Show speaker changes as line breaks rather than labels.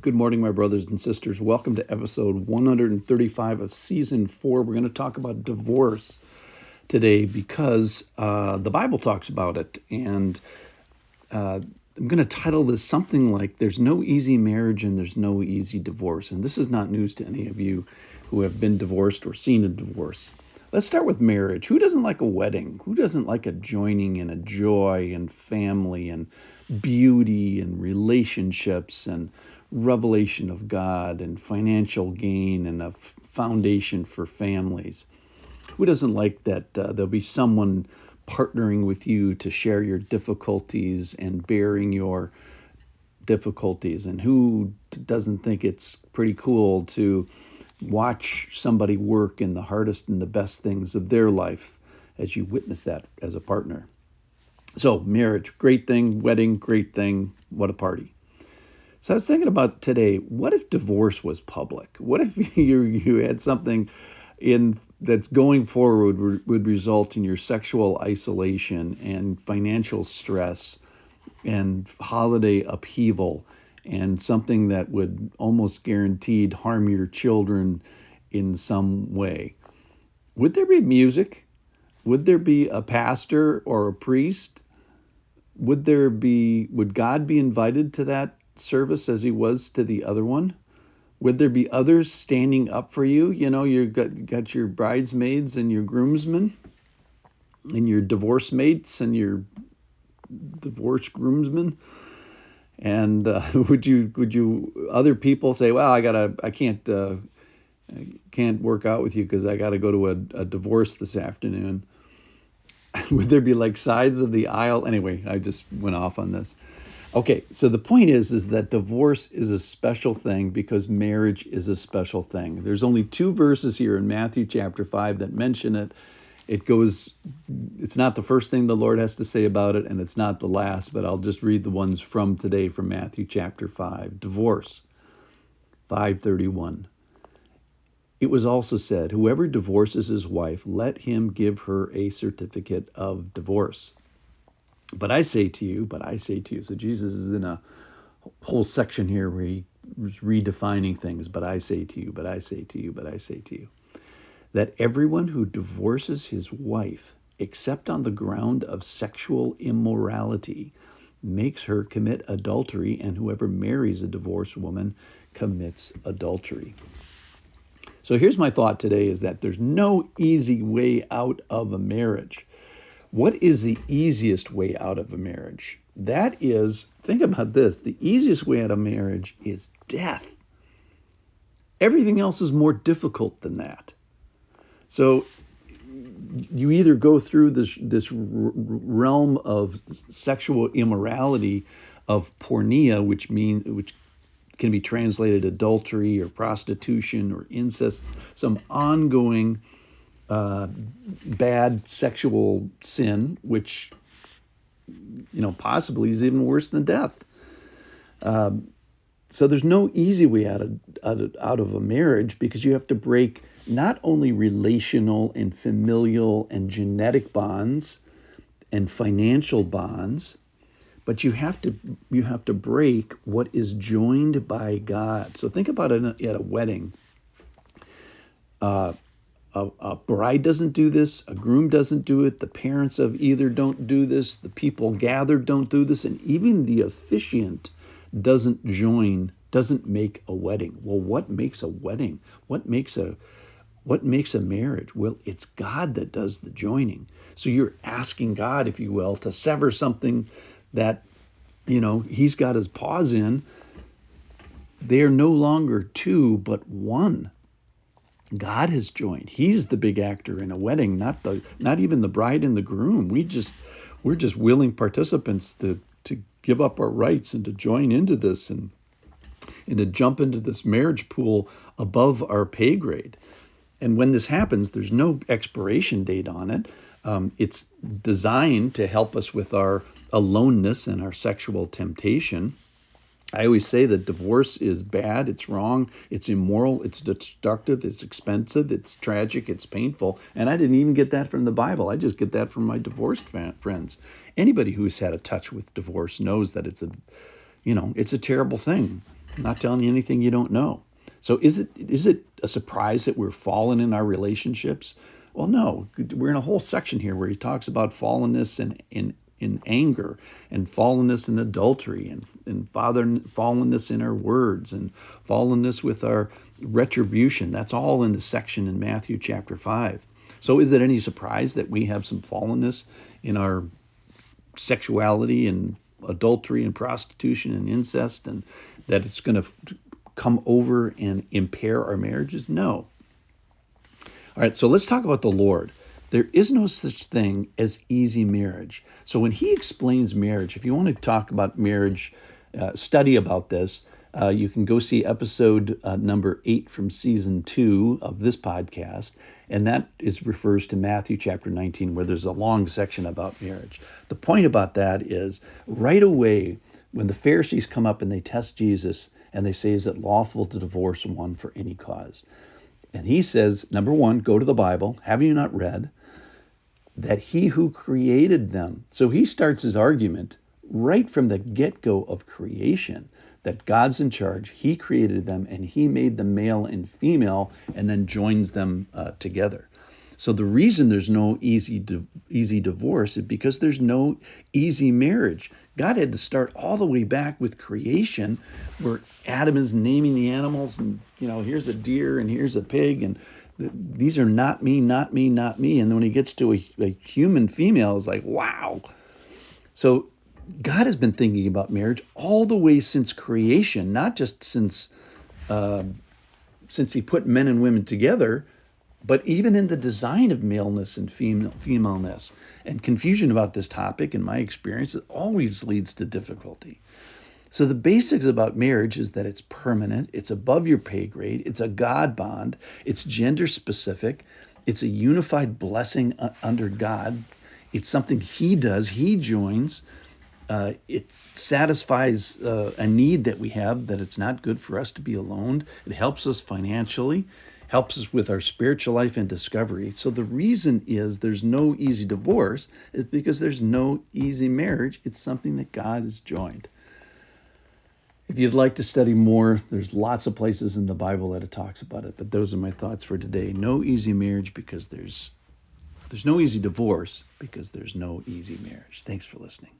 Good morning, my brothers and sisters. Welcome to episode 135 of season 4. We're going to talk about divorce today because the Bible talks about it. And I'm going to title this something like There's No Easy Marriage and There's No Easy Divorce. And this is not news to any of you who have been divorced or seen a divorce. Let's start with marriage. Who doesn't like a wedding? Who doesn't like a joining and a joy and family and beauty and relationships and revelation of God and financial gain and a foundation for families? Who doesn't like that there'll be someone partnering with you to share your difficulties and bearing your difficulties? And who doesn't think it's pretty cool to watch somebody work in the hardest and the best things of their life as you witness that as a partner? So marriage, great thing. Wedding, great thing. What a party. So I was thinking about today, what if divorce was public? What if you had something in that's going forward would result in your sexual isolation and financial stress and holiday upheaval and something that would almost guaranteed harm your children in some way? Would there be music? Would there be a pastor or a priest? Would God be invited to that service as he was to the other one? Would there be others standing up for you? You know, you got your bridesmaids and your groomsmen and your divorce mates and your divorce groomsmen. And would you other people say, well, I can't work out with you because I got to go to a divorce this afternoon? Would there be like sides of the aisle? Anyway, I just went off on this. Okay, so the point is that divorce is a special thing because marriage is a special thing. There's only 2 verses here in Matthew chapter 5 that mention it. It's not the first thing the Lord has to say about it, and it's not the last, but I'll just read the ones from today from Matthew chapter 5. Divorce, 5:31. It was also said, whoever divorces his wife, let him give her a certificate of divorce. But I say to you. So Jesus is in a whole section here where he was redefining things. But I say to you, that everyone who divorces his wife, except on the ground of sexual immorality, makes her commit adultery, and whoever marries a divorced woman commits adultery. So here's my thought today is that there's no easy way out of a marriage. What is the easiest way out of a marriage? That is, think about this, the easiest way out of marriage is death. Everything else is more difficult than that. So you either go through this realm of sexual immorality, of porneia, which can be translated adultery or prostitution or incest, some ongoing bad sexual sin, which possibly is even worse than death. So there's no easy way out of a marriage, because you have to break not only relational and familial and genetic bonds and financial bonds, but you have to break what is joined by God. So think about it at a wedding. A bride doesn't do this, a groom doesn't do it, the parents of either don't do this, the people gathered don't do this, and even the officiant doesn't make a wedding. Well, what makes a wedding? What makes a marriage? Well, it's God that does the joining. So you're asking God, if you will, to sever something that, he's got his paws in. They are no longer 2, but 1. God has joined. He's the big actor in a wedding, not even the bride and the groom. We're just willing participants to give up our rights and to join into this and to jump into this marriage pool above our pay grade. And when this happens, there's no expiration date on it. It's designed to help us with our aloneness and our sexual temptation. I always say that divorce is bad, it's wrong, it's immoral, it's destructive, it's expensive, it's tragic, it's painful. And I didn't even get that from the Bible. I just get that from my divorced friends. Anybody who's had a touch with divorce knows that it's a terrible thing. I'm not telling you anything you don't know. So is it a surprise that we're fallen in our relationships? Well, no. We're in a whole section here where he talks about fallenness in anger, and fallenness in adultery, and fallenness in our words, and fallenness with our retribution. That's all in the section in Matthew chapter 5. So is it any surprise that we have some fallenness in our sexuality and adultery and prostitution and incest, and that it's going to come over and impair our marriages? No. All right, so let's talk about the Lord. There is no such thing as easy marriage. So when he explains marriage, if you want to talk about marriage, study about this, you can go see episode number 8 from season 2 of this podcast, and that refers to Matthew chapter 19, where there's a long section about marriage. The point about that is right away when the Pharisees come up and they test Jesus and they say, is it lawful to divorce one for any cause? And he says, number one, go to the Bible. Have you not read that he who created them? So he starts his argument right from the get-go of creation, that God's in charge. He created them and he made them male and female and then joins them together. So the reason there's no easy divorce is because there's no easy marriage. God had to start all the way back with creation, where Adam is naming the animals, and here's a deer and here's a pig, and these are not me, not me, not me. And then when he gets to a human female, it's like, wow. So God has been thinking about marriage all the way since creation, not just since he put men and women together, but even in the design of maleness and femaleness. And confusion about this topic, in my experience, it always leads to difficulty. So the basics about marriage is that it's permanent, it's above your pay grade, it's a God bond, it's gender specific, it's a unified blessing under God. It's something he does, he joins. It satisfies a need that we have, that it's not good for us to be alone. It helps us financially, helps us with our spiritual life and discovery. So the reason is there's no easy divorce is because there's no easy marriage. It's something that God has joined. If you'd like to study more, there's lots of places in the Bible that it talks about it. But those are my thoughts for today. No easy marriage because there's no easy divorce because there's no easy marriage. Thanks for listening.